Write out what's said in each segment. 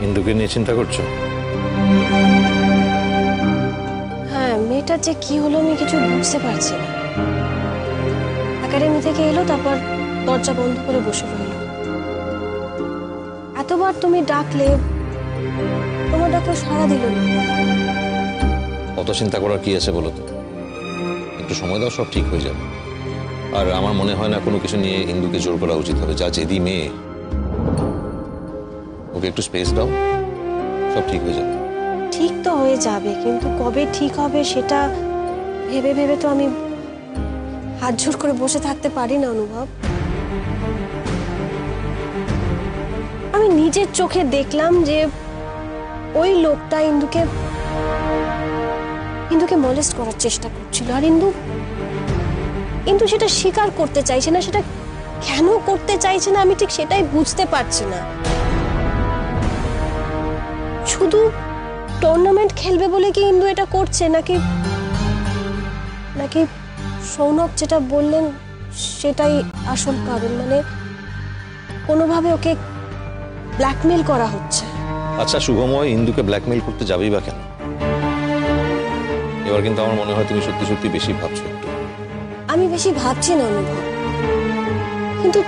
ইন্দুকে নিয়ে চিন্তা করছো? হ্যাঁ, মেয়েটার যে কি হলো আমি কিছু বুঝতে পারছি না। একাডেমি থেকে এলো, তারপর দরজা বন্ধ করে বসে রইল। এতবার তুমি ডাকলে তোমার ডাকেও সাড়া দিল না। অত চিন্তা করার কি আছে বলো তো? একটু সময় দাও, সব ঠিক হয়ে যাবে। আর আমার মনে হয় না কোনো কিছু নিয়ে ইন্দুকে জোর করা উচিত হবে। যা জেদি মেয়ে, ওকে একটু স্পেস দাও, সব ঠিক হয়ে যাবে। ঠিক তো হয়ে যাবে, কিন্তু কবে ঠিক হবে সেটা ভেবে ভেবে তো আমি হাত জোর করে বসে থাকতে পারি না অনুভব। আমি নিজের চোখে দেখলাম যে ওই লোকটা ইন্দুকে মলেস্ট করার চেষ্টা করছিল, আর ইন্দু সেটা স্বীকার করতে চাইছে না। সেটা কেন করতে চাইছে না আমি ঠিক সেটাই বুঝতে পারছি না। শুধু টুর্নামেন্ট খেলবে বলে কি ইন্দু এটা করছে, নাকি নাকি সৌনক যেটা বললেন সেটাই আসল কারণ? মানে কোনোভাবে ওকে ব্ল্যাকমেল করা হচ্ছে। আচ্ছা শুভময়, ইন্দুকে ব্ল্যাকমেল করতে যাবেই বা কেন? এবার কিন্তু আমার মনে হয় তুমি সত্যি সত্যি বেশি ভাবছো একটু। আমি বেশি ভাবছি না অনুভব, কিন্তু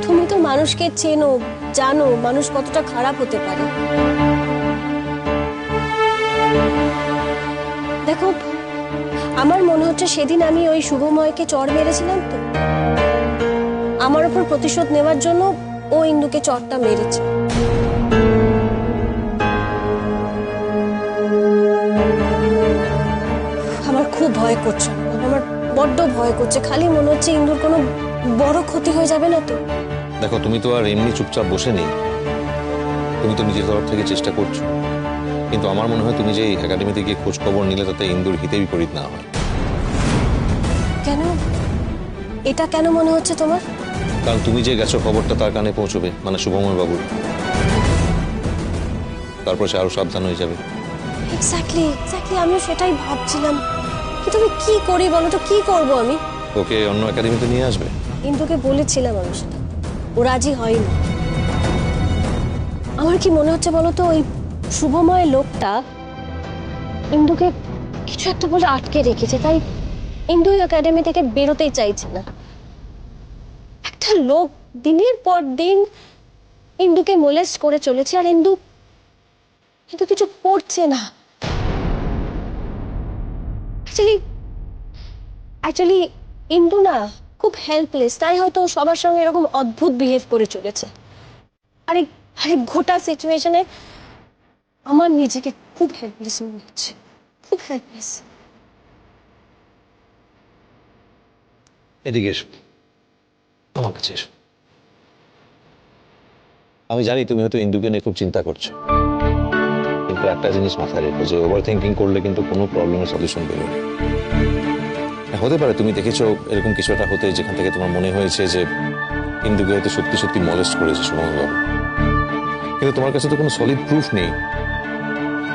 তুমি তো মানুষকে চেনো, জানো মানুষ কতটা খারাপ হতে পারে। দেখো, আমার মনে হচ্ছে সেদিন আমি ওই শুভময়কে চড় মেরেছিলাম, তো আমার উপর প্রতিশোধ নেওয়ার জন্য ও ইন্দুকে চড়টা মেরেছে। আমার খুব ভয় করছে, আমার বড্ড ভয় করছে। খালি মনে হচ্ছে ইন্দুর কোনো বড় ক্ষতি হয়ে যাবে না তো? দেখো, তুমি তো আর এমনি চুপচাপ বসে নেই, তুমি তো নিজের তরফ থেকে চেষ্টা করছো। কিন্তু আমার মনে হয় তুমি যে একাডেমিতে গিয়ে খোঁজ খবর নিলে তাতে ইন্দুর হিতে বিপরীত না হয়। কেন? এটা কেন মনে হচ্ছে তোমার? কারণ তুমি যে গেছো খবরটা তার কানে পৌঁছবে, মানে শুভময় বাবুর। তারপর সে আরো সাবধান হয়ে যাবে। এক্স্যাক্টলি আমিও সেটাই ভাবছিলাম। কিন্তু আমি কি করি বলো তো? কি করব আমি? ওকে অন্য একাডেমিতে নিয়ে আসবে। ইন্দুকে বলেছিলাম আমি সেটা, ও রাজি হয়নি। আমার কি মনে হচ্ছে বলো তো, ওই শুভময় লোকটা ইন্দুকে কিছু একটা বলে আটকে রেখেছে, তাই ইন্দু একাডেমি থেকে বেরোতেই চাইছে না। একটা লোক দিনের পর দিন ইন্দুকে মোলেস্ট করে চলেছে, আর ইন্দু কিছু করছে না। অ্যাকচুয়ালি ইন্দু না খুব হেল্পলেস, তাই হয়তো সবার সঙ্গে এরকম অদ্ভুত বিহেভ করে চলেছে। আরে আরে গোটা সিচুয়েশনে আমার নিজেকে খুব হেল্পলেস মনে হচ্ছে, খুব হেল্পলেস। এদিকে এসো, আমার কাছে এসো। আমি জানি তুমি হয়তো ইন্দুকে নিয়ে খুব চিন্তা করছো, কিন্তু একটা জিনিস মাথায় রেখো যে ওভার থিঙ্কিং করলে কিন্তু কোনো প্রবলেমের সলিউশন পেলো না। হতে পারে তুমি দেখেছো এরকম কিছু একটা হতে, যেখান থেকে তোমার মনে হয়েছে যে ইন্দুকে হয়তো সত্যি সত্যি মলেস্ট করেছে শুভময় বাবু, কিন্তু তোমার কাছে তো কোনো সলিড প্রুফ নেই,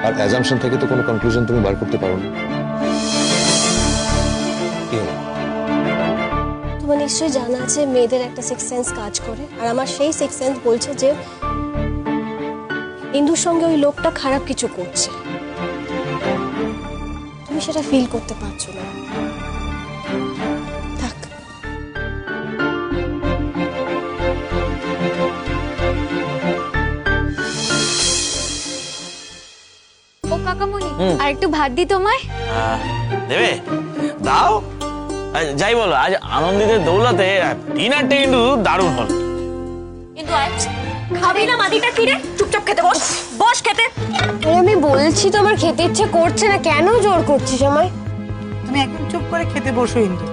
আর অ্যাজাম্পশন থেকে তো কোনো কনক্লুশন তুমি বার করতে পারো না। কি হলো? তোমার নিশ্চয়ই জানা আছে মেয়েদের একটা সিক্স সেন্স কাজ করে, আর আমার সেই সিক্স সেন্স বলছে যে ইন্দুর সঙ্গে ওই লোকটা খারাপ কিছু করছে। তুমি সেটা ফিল করতে পারছো না। থাক, ও কাকামণি, আর একটু ভাত দি তোমায়। দেবে দাও। যাই বলো, আজ আনন্দিতের দৌলতে ডিনারটা কিন্তু দারুণ হল। কিন্তু আজ খাবি না মাদিটা ফিরে? চুপচাপ খেতে বস, বস খেতে। আমি বলছি তো আমার খেতে ইচ্ছে করছে না, কেন জোর করছিস আমায়? তুমি একদম চুপ করে খেতে বসো। ইন্দু,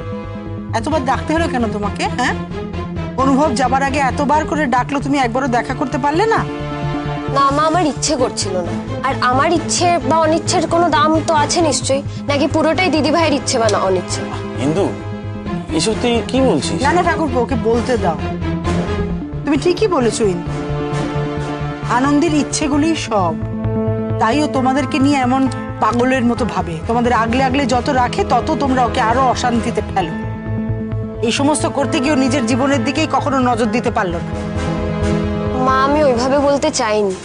এতবার ডাকতে হলো কেন তোমাকে? হ্যাঁ, অনুভব যাবার আগে এতবার করে ডাকলো, তুমি একবারও দেখা করতে পারলে না? না মা, আমার ইচ্ছে করছিল না। আর আমার ইচ্ছে বা অনিচ্ছের কোনো দাম তো আছে নিশ্চয়ই, নাকি পুরোটাই দিদি ভাইয়ের ইচ্ছে বা না অনিচ্ছে? কিন্তু এসব তুই কি বলছিস? না না ঠাকুরপো, ওকে বলতে দাও। তুমি ঠিকই বলেছো ইন্দু, আনন্দের ইচ্ছেগুলি সব, তাইও তোমাদেরকে নিয়ে এমন পাগলের মতো ভাবে। তোমাদের আগলে আগলে যত রাখে তত তোমরা ওকে আরো অশান্তিতে ফেলো। এই সমস্ত করতে গিয়েও নিজের জীবনের দিকেই কখনো নজর দিতে পারলো না। মা, আমি ওইভাবে বলতে চাইনি।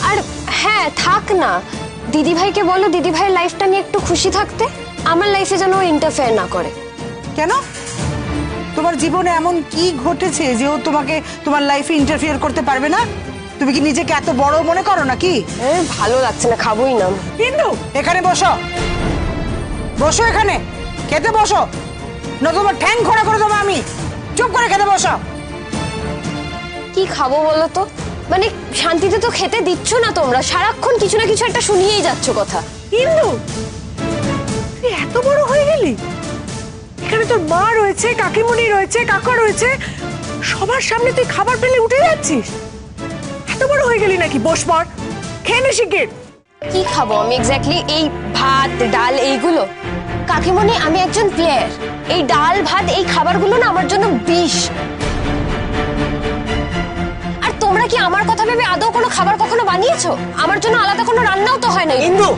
আর হ্যাঁ, থাক না, দিদিভাইকে বলো দিদিভাইয়ের লাইফটা নিয়ে একটু খুশি থাকতে, আমার লাইফে যেন ও ইন্টারফেয়ার না করে। কেন? তোমার জীবনে এমন কি ঘটেছে যে ও তোমাকে তোমার লাইফে ইন্টারফিয়ার করতে পারবে না? তুমি কি নিজেকে এত বড় মনে করো নাকি? ভালো লাগছে না, খাবোই না। কিন্তু এখানে বসো, বসো এখানে, খেতে বসো, নতুবা ঠ্যাং খোঁড়া করে দেবো আমি। চুপ করে খেতে বসো। কি খাবো বলো তো? মানে শান্তিতে তো খেতে দিচ্ছ না তোমরা, সারাক্ষণ কিছু না কিছু একটা শুনিয়েই যাচ্ছ কথা। কিন্তু তুই এত বড় হয়ে গেলি, এখানে তোর মা রয়েছে, কাকিমণি রয়েছে, কাকা রয়েছে, সবার সামনে তুই খাবার পেলে উঠে যাচ্ছিস। এত বড় হয়ে গেলি নাকি? বস পর, খেয়ে নে শিগগির। কি খাবো আমি এক্স্যাক্টলি? এই ভাত ডাল এইগুলো? কাকিমণি, আমি একজন প্লেয়ার, এই ডাল ভাত এই খাবারগুলো না আমার জন্য বিষ। আর তোমরা কি আমার কথা ভেবে আদৌ কোনো খাবার কখনো বানিয়েছো? আমার জন্য আলাদা কোনো রান্নাও তো হয় না। ইন্দু,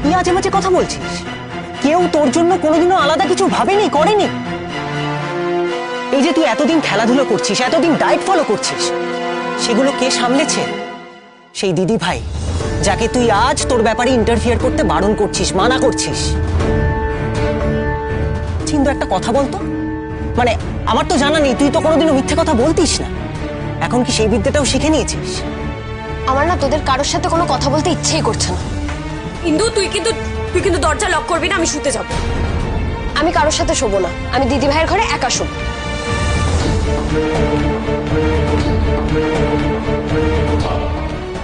তুই আজে বাজে কথা বলছিস। কেউ তোর জন্য কোনোদিনও আলাদা কিছু ভাবেনি, করেনি। এই যে তুই এতদিন খেলাধুলো করছিস, এতদিন ডায়েট ফলো করছিস, সেগুলো কে সামলেছে? সেই দিদি ভাই, যাকে তুই আজ তোর ব্যাপারে ইন্টারফিয়ার করতে বারণ করছিস, মানা করছিস। কিন্তু একটা কথা বলতো, মানে আমার তো জানা নেই, তুই তো কোনোদিনও মিথ্যে কথা বলতিস না। এখন কি সেই বিদ্যাটাও শিখে নিয়েছিস? আমার না তোদের কারোর সাথে কোনো কথা বলতে ইচ্ছেই করছে না। ইন্দু, তুই কিন্তু দরজা লক করবি না, আমি শুতে যাব। আমি কারোর সাথে শোবো না, আমি দিদি ভাইয়ের ঘরে একা শোবো।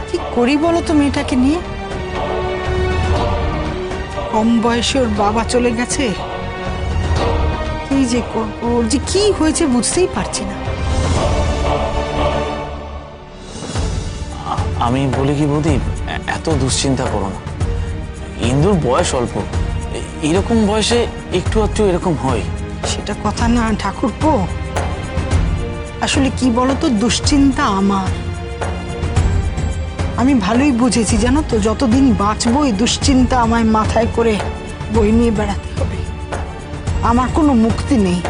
কি করি বলো তো মেয়েটাকে নিয়ে? কম বয়সে ওর বাবা চলে গেছে, কি যে করবো, ওর যে কি হয়েছে বুঝতেই পারছি না। আমি বলি কি বৌদি, এত দুশ্চিন্তা করো না। ইন্দুর বয়স অল্প, এরকম বয়সে একটু একটু এরকম হয়। সেটা কথা না ঠাকুরপো, আসলে কি বলতো, দুশ্চিন্তা আমার। আমি ভালোই বুঝেছি জানো তো, যতদিন বাঁচবো এই দুশ্চিন্তা আমায় মাথায় করে বই নিয়ে বেড়াতে হবে। আমার কোনো মুক্তি নেই।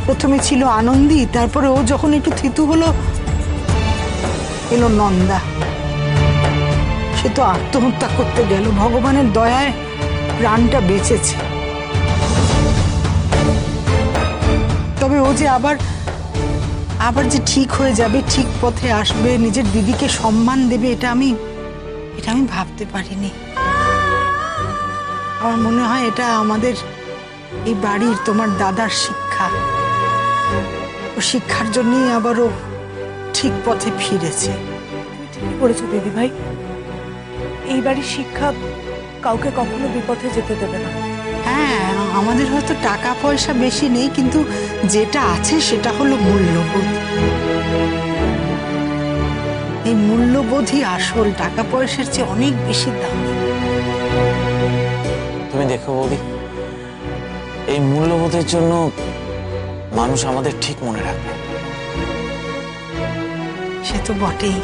প্রথমে ছিল আনন্দী, তারপরে ও যখন একটু থিতু হলো, এলো নন্দা। সে তো আত্মহত্যা করতে গেল, ভগবানের দয়ায় প্রাণটা বেঁচেছে। তবে ও যে আবার যে ঠিক হয়ে যাবে, ঠিক পথে আসবে, নিজের দিদিকে সম্মান দেবে, এটা আমি ভাবতে পারিনি। আমার মনে হয় এটা আমাদের এই বাড়ির, তোমার দাদার শিক্ষা। ও শিক্ষার জন্যই আবারও ঠিক পথে ফিরেছে। ঠিকই করেছো দিদি ভাই, এই বাড়ির শিক্ষা কাউকে কখনো বিপথে যেতে দেবে না। হ্যাঁ, আমাদের হয়তো টাকা পয়সা বেশি নেই, কিন্তু যেটা আছে সেটা হলো মূল্যবোধ। এই মূল্যবোধই আসল, টাকা পয়সার চেয়ে অনেক বেশি দাম। তুমি দেখো বৌদি, এই মূল্যবোধের জন্য মানুষ আমাদের ঠিক মনে রাখবে। সে তো বটেই।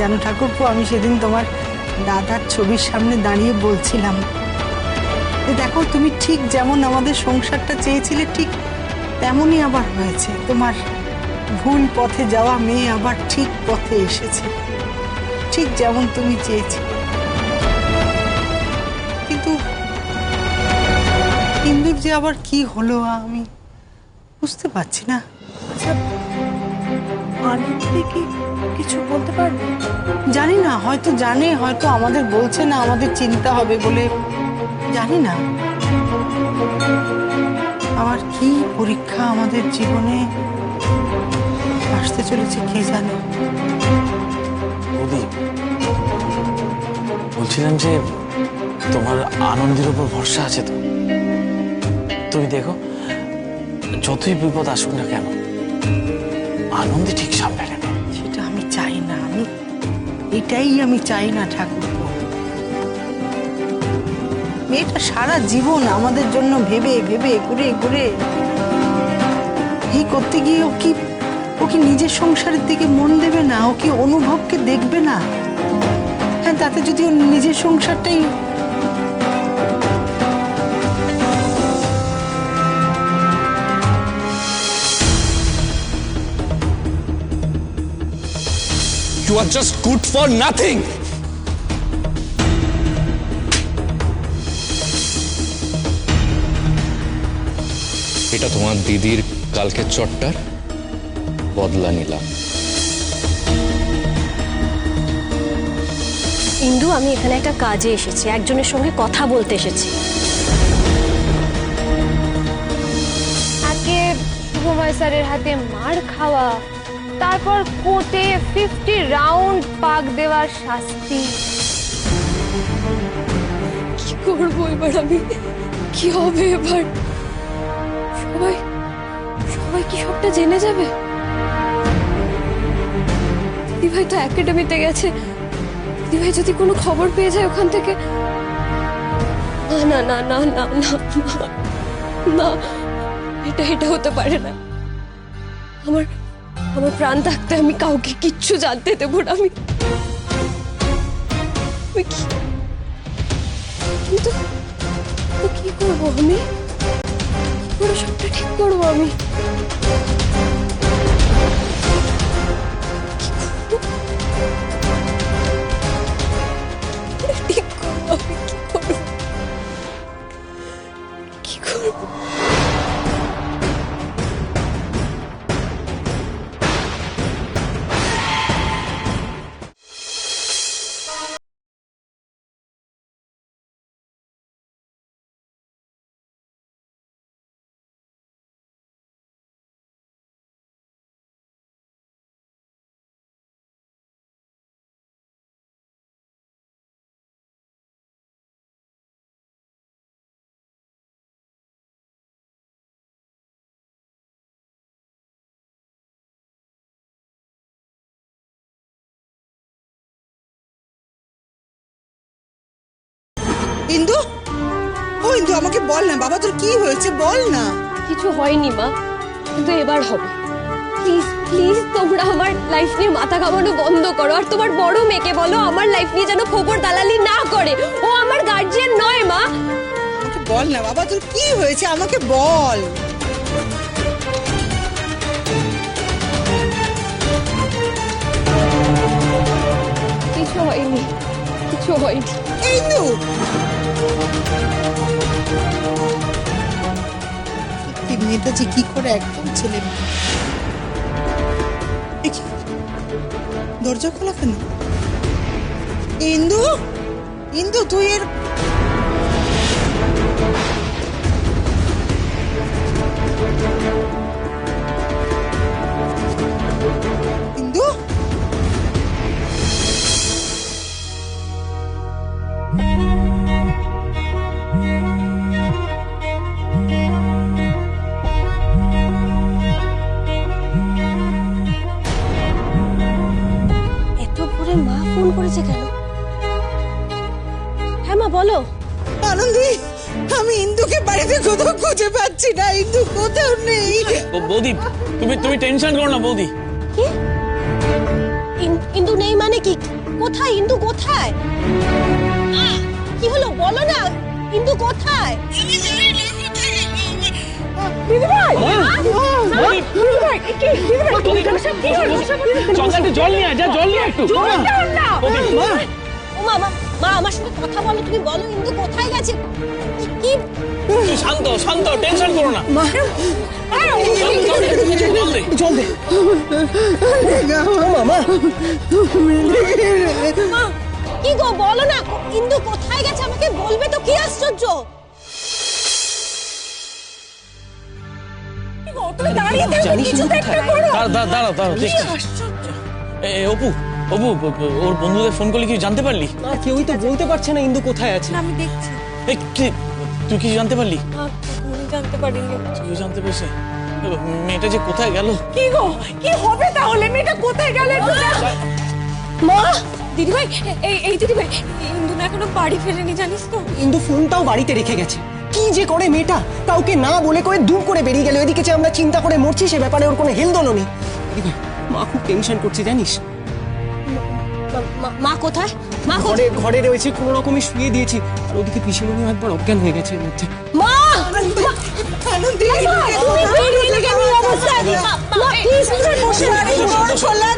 জানো ঠাকুরপো, আমি সেদিন তোমার দাদার ছবির সামনে দাঁড়িয়ে বলছিলাম, দেখো তুমি ঠিক যেমন আমাদের সংসারটা চেয়েছিলে, ঠিক তেমনই আবার হয়েছে। তোমার ভুল পথে যাওয়া মেয়ে আবার ঠিক পথে এসেছে, ঠিক যেমন তুমি চেয়েছিলে। কিন্তু ইন্দুর যে আবার কি হলো আমি বুঝতে পারছি না। আচ্ছা, আনন্দী কি কিছু বলতে পারবে? জানি না, হয়তো জানে, হয়তো আমাদের বলছে না, আমাদের চিন্তা হবে বলে, জানি না। আমার কি পরীক্ষা আমাদের জীবনে আসতে চলেছে কে জানে। বৌদি, বলছিলাম যে তোমার আনন্দের উপর ভরসা আছে তো? তুমি দেখো, যতই বিপদ আসুক না কেন, আনন্দে ঠিক সামনে নেবে। সেটা আমি চাই না, এটাই আমি চাই না ঠাকুরপো। মেয়েটা সারা জীবন আমাদের জন্য ভেবে ভেবে ঘুরে ঘুরে এই করতে গিয়ে ও কি নিজের সংসারের দিকে মন দেবে না? ও কি অনুভবকে দেখবে না? হ্যাঁ, তাতে যদি ও নিজের সংসারটাই You are just good for nothing. এটা তোমার দিদির কালকে চট্টার বদলা নিলাম। ইন্দু, আমি এখানে একটা কাজে এসেছি, একজনের সঙ্গে কথা বলতে এসেছি। আগে শুভময় স্যারের হাতে মার খাওয়া, তারপর কোর্টে 50 রাউন্ড পাক দেওয়ার শাস্তি। কি করবো এবার আমি? কি হবে এবার? সবাই সবাই কি সবটা জেনে যাবে? দিদিভাই তো একাডেমিতে গেছে, দিদিভাই যদি কোনো খবর পেয়ে যায় ওখান থেকে। না না না না না না না, এটা হতে পারে না। আমার আমার প্রাণ থাকতে আমি কাউকে কিচ্ছু জানতে দেব না। আমি কিন্তু কি করবো আমি? পুরো সবটা ঠিক করবো আমি। ঠিক করবো আমি, কি করবো? ইন্দু, ও ইন্দু, আমাকে বল না বাবা, তোর কি হয়েছে বল না। কিছু হয়নি মা, কিন্তু এবার হবে। প্লিজ প্লিজ তোমরা আমার লাইফ নিয়ে মাথা ঘামানো বন্ধ করো, আর তোমার বড় মেয়েকে বলো আমার লাইফ নিয়ে যেন খবর দালালি না করে। ও আমার গার্জিয়ান নয় মা। আমাকে বল না বাবা, তোর কি হয়েছে আমাকে বল। কিছু হয়নি, কিছু হয়নি। ইন্দু, মেয়েটা যে কি করে একদম ছেলে। দরজা খোলা কেন? ইন্দু, ইন্দু তুই এর ইন্দু, এত ভোরে মা ফোন করেছে কেন? হ্যাঁ মা বলো। আনন্দি, আমি ইন্দুকে বাড়িতে কোথাও খুঁজে পাচ্ছি না। ইন্দু কোথাও নেই। বৌদি, তুমি টেনশন করো না বৌদি। কি? ইন্দু নেই মানে কি? কোথায় ইন্দু, কোথায়? কি হলো বলো না, ইন্দু কোথায়? জল নিয়ে যা, জল নিয়ে একটু। ও মা, মা আমার সঙ্গে কথা বলো, তুমি বলো ইন্দু কোথায় গেছে? কি? শান্ত শান্ত, টেনশন করো না। জল দে। মা কি গো বলো না, ইন্দু কোথায় গেছে আমাকে বলবে তো। কি আশ্চর্য! দাঁড়াও দেখছি। অপু, ওর বন্ধুদের ফোন করলে কি জানতে পারলি? না, কেউই তো বলতে পারছে না ইন্দু কোথায় আছে। আমি দেখছি। তুই কি জানতে পারলি? জানতে পারিনি। তুই জানতে পারছি? মেয়েটা যে কোথায় গেল? কি গো, কি হবে তাহলে? মেয়েটা কোথায় গেল? মা, দিদিভাই, এই দিদিভাই, ইন্দু না এখনো বাড়ি ফেরেনি জানিস তো? ইন্দু ফোনটাও বাড়িতে রেখে গেছে। কি যে করে মেয়েটা, কাউকে না বলে কয়ে দূর করে বেরিয়ে গেল। এদিকে যে আমরা চিন্তা করে মরছি সে ব্যাপারে ওর কোনো হেলদোলও নেই। মা খুব টেনশন করছে জানিস। মা কোথায়? মা ঘরে রয়েছে, কোনো রকমে শুয়ে দিয়েছি। আর ওদিকে পিসিমণি একবার অজ্ঞান হয়ে গেছে এর মধ্যে। মা, আনন্দি, তুমি বেরিয়ে গেলে এই অবস্থায়। মা প্লিজ বসে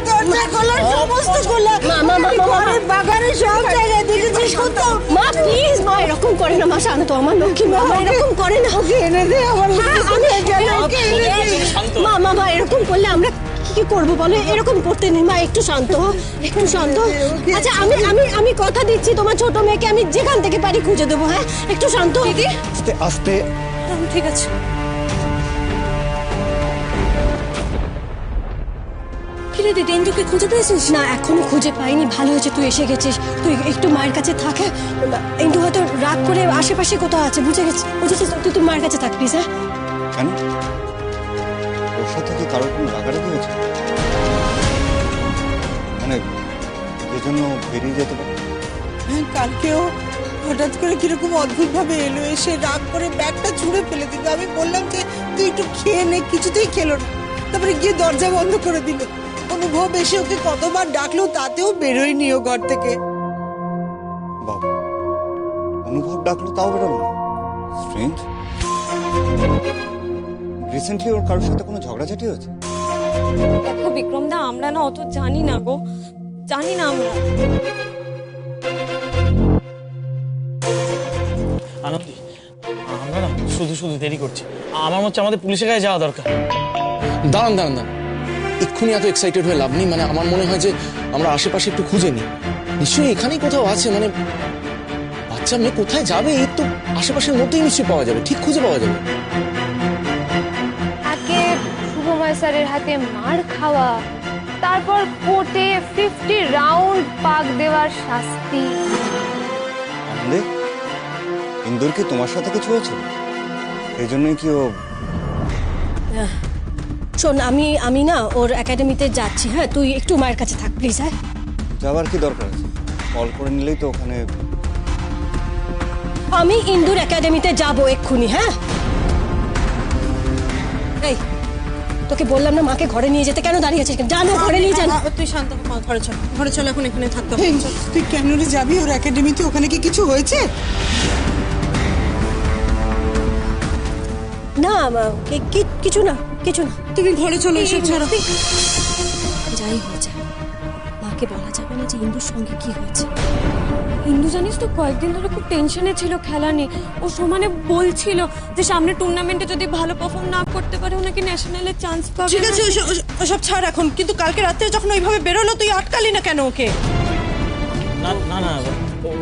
দরজা খোলা, সমস্ত খোলা। করে না মা, শান্ত আমার লক্ষ্মী মা, মা এরকম করে না। ওকে এনে দে আমার মা মা মা এরকম করলে আমরা কি করবো বলো? এরকম করতে নেই মা, একটু শান্ত হও, একটু শান্ত হও। আচ্ছা আমি আমি আমি কথা দিচ্ছি তোমার ছোট মেয়েকে আমি যেখান থেকে পারি খুঁজে দেবো। হ্যাঁ একটু শান্ত হও। দিদি আস্তে আস্তে। ঠিক আছে। কিরে দিদি, ইন্দুকে খুঁজে পেয়েছিস? না এখনো খুঁজে পাইনি, ভালো হয়েছে তুই এসে গেছিস। তুই একটু মায়ের কাছে থাক। ইন্দু হয়তো রাগ করে আশেপাশে কোথাও আছে, বুঝেছিস? তুই তোর মায়ের কাছে থাক প্লিজ। হ্যাঁ কেন ওর সাথে কি কারোর কোনো রাগারাগি হয়েছে? মানে এজন্য বেরিয়ে যেতে পারে? হ্যাঁ, কালকেও হঠাৎ করে কিরকম অদ্ভুত ভাবে এলো, এসে রাগ করে ব্যাগটা ছুঁড়ে ফেলে দিল। আমি বললাম যে তুই একটু খেয়ে নে, কিছুতেই খেলো না। তারপরে গিয়ে দরজা বন্ধ করে দিল। অনুভব এসে ওকে কতবার ডাকলো, তাতেও বেরোয়নি ও ঘর থেকে। বাবা, অনুভব ডাকলো তাও বেরোলো না? স্ট্রেঞ্জ। রিসেন্টলি ওর কারোর সাথে কোনো ঝগড়াঝাটি হয়েছে? দেখো বিক্রম দা, আমরা না অত জানি না গো, জানি না আমরা। আনন্দি, আমরা না শুধু শুধু দেরি করছি। আমার মনে হচ্ছে আমাদের পুলিশের কাছে যাওয়া দরকার। দাঁড়ান দাঁড়ান দাঁড়ান, এক্ষুনি এত এক্সাইটেড হয়ে লাভ নেই। মানে আমার মনে হয় যে আমরা আশেপাশে একটু খুঁজে নিই। নিশ্চয়ই এখানেই কোথাও আছে। মানে বাচ্চা মেয়ে কোথায় যাবে? এই তো আশেপাশের মধ্যেই নিশ্চয়ই পাওয়া যাবে, ঠিক খুঁজে পাওয়া যাবে। আগে শুভময় স্যারের হাতে মার খাওয়া, তারপর কোর্টে 50 রাউন্ড পাক দেওয়ার শাস্তি। আনন্দে, ইন্দুর কি তোমার সাথে কিছু হয়েছে? সেই জন্যই কি ও? শোন, আমি না ওর একাডেমিতে যাচ্ছি। হ্যাঁ তুই একটু মায়ের কাছে থাক প্লিজ। হ্যাঁ যাওয়ার কি দরকার আছে? কল করে নিলেই তো ওখানে। আমি ইন্দুর একাডেমিতে যাব এক্ষুনি। হ্যাঁ এই তোকে বললাম না মাকে ঘরে নিয়ে যেতে, কেন দাঁড়িয়ে আছিস? জানো ঘরে নিয়ে যান। তুই শান্ত হ, মা, ঘরে চল, ঘরে চল, এখন এখানে থাকতে হবে। তুই কেন রে যাবি ওর একাডেমিতে? ওখানে কি কিছু হয়েছে? না কিছু না, কিছু না। তুমি ঘরে চলো, এসব ছাড়ো। যাই হয়েছে মাকে বলা যাবে না যে ইন্দুর সঙ্গে কি হয়েছে। ইন্দু জানিস তো কয়েকদিন ধরে খুব টেনশনে ছিল খেলা নিয়ে। ও সমানে বলছিল যে সামনে টুর্নামেন্টে যদি ভালো পারফর্ম না করতে পারে ও নাকি ন্যাশনালে চান্স পাবে। ঠিক আছে, ওসব ছাড় এখন। কিন্তু কালকে রাত্রে যখন ওইভাবে বেরোলো, তুই আটকালি না কেন ওকে? না না না,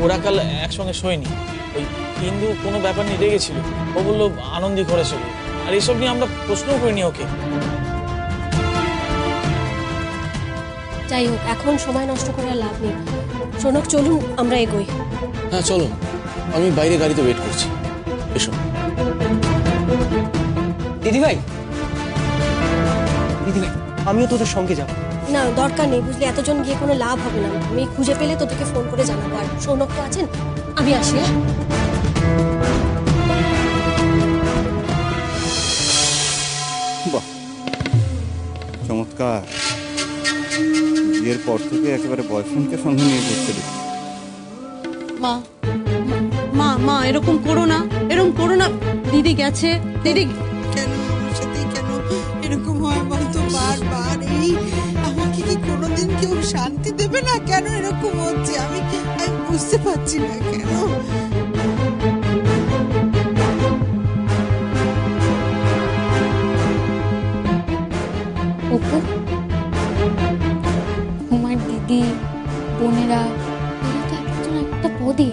ওরা কাল একসঙ্গে শোয়নি। ওই হিন্দু কোনো ব্যাপার নিয়ে রেগেছিল। ও বললো আনন্দি করেছিল, আর এইসব নিয়ে আমরা প্রশ্নও করিনি ওকে। যাই হোক এখন সময় নষ্ট করে আর লাভ নেই। শোনক চলুন আমরা এগোই। হ্যাঁ চলো, আমি বাইরে গাড়িতে ওয়েট করছি। এসো। দিদিভাই, দিদিভাই আমিও তোদের সঙ্গে যাব। না দরকার নেই, বুঝলি? এতজন গিয়ে কোনো লাভ হবে না। আমি খুঁজে পেলে তোদেরকে ফোন করে জানাবো। আর সৌনক তো আছেন, আমি আসি। হ্যাঁ বাহ, চমৎকার। বিয়ের পর থেকে একেবারে বয়ফ্রেন্ডকে সঙ্গে নিয়ে ঘুরতে দেখি। মা মা মা এরকম করো না, এরকম করো না। দিদি গেছে, দিদি। কেন আমার সাথেই কেন এরকম হয় বলতো বারবার? এই আমাকে কি কোনোদিন কেউ শান্তি দেবে না? কেন এরকম হচ্ছে আমি বুঝতে পারছি না কেন। অপু, তোমার দিদি বোনেরা এরা তো একজন একটা পদে,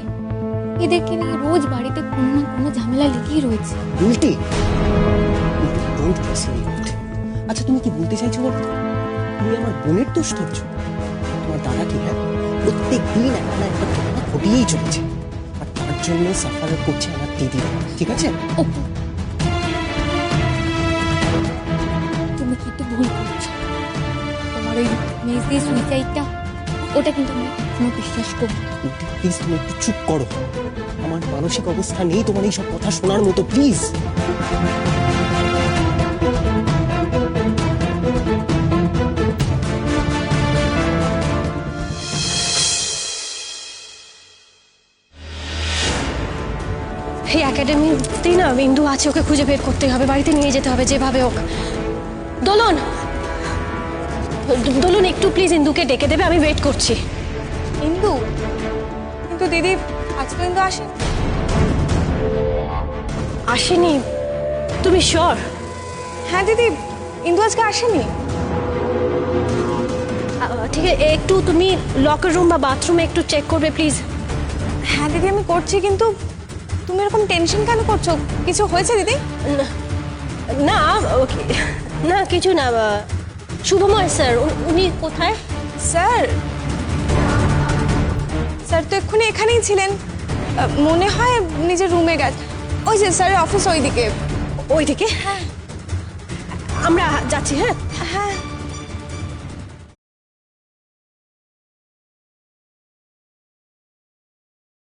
এদেরকে নিয়ে রোজ বাড়িতে কোনো না কোনো ঝামেলা লেগেই রয়েছে। উল্টি ডোন্ট ইনসিনুয়েট। আচ্ছা তুমি কি বলতে চাইছো বলো তো? তুমি আমার বোনের দোষ ধরছো? তোমার দাদা কি, হ্যাঁ, প্রত্যেক দিন একটা না একটা ঘটনা ঘটিয়েই চলেছে, আর তার জন্য সাফার করছে আমার দিদি। ঠিক আছে অপু, তুমি কিন্তু ভুল করছো। তোমার ওই মেজদি সুইসাইডটা, ওটা কিন্তু আমি কোনো বিশ্বাস করি না। প্লিজ তুমি একটু চুপ করো। আমার মানসিক অবস্থা নেই তোমার এই সব কথা শোনার মতো, প্লিজ। এই একাডেমিতেই না ইন্দু আছে, ওকে খুঁজে বের করতে হবে, বাড়িতে নিয়ে যেতে হবে যেভাবে হোক। দোলন দোলন একটু প্লিজ ইন্দুকে ডেকে দেবে, আমি ওয়েট করছি। ইন্দু, কিন্তু দিদি আজ তো ইন্দু আসে। আসেনি? তুমি শিওর? হ্যাঁ দিদি, ইন্দু আজকে আসেনি। ঠিক আছে, একটু তুমি লকার রুম বা বাথরুমে একটু চেক করবে প্লিজ। হ্যাঁ দিদি আমি করছি, কিন্তু তুমি এরকম টেনশন কেন করছো? কিছু হয়েছে দিদি? না ওকে, না কিছু না। শুভময় স্যার উনি কোথায়? স্যার স্যার তো এক্ষুনি এখানেই ছিলেন, মনে হয় নিজের রুমে গেছে। ওই যে স্যারের অফিস ওইদিকে। ওইদিকে? হ্যাঁ, আমরা যাচ্ছি। হ্যাঁ হ্যাঁ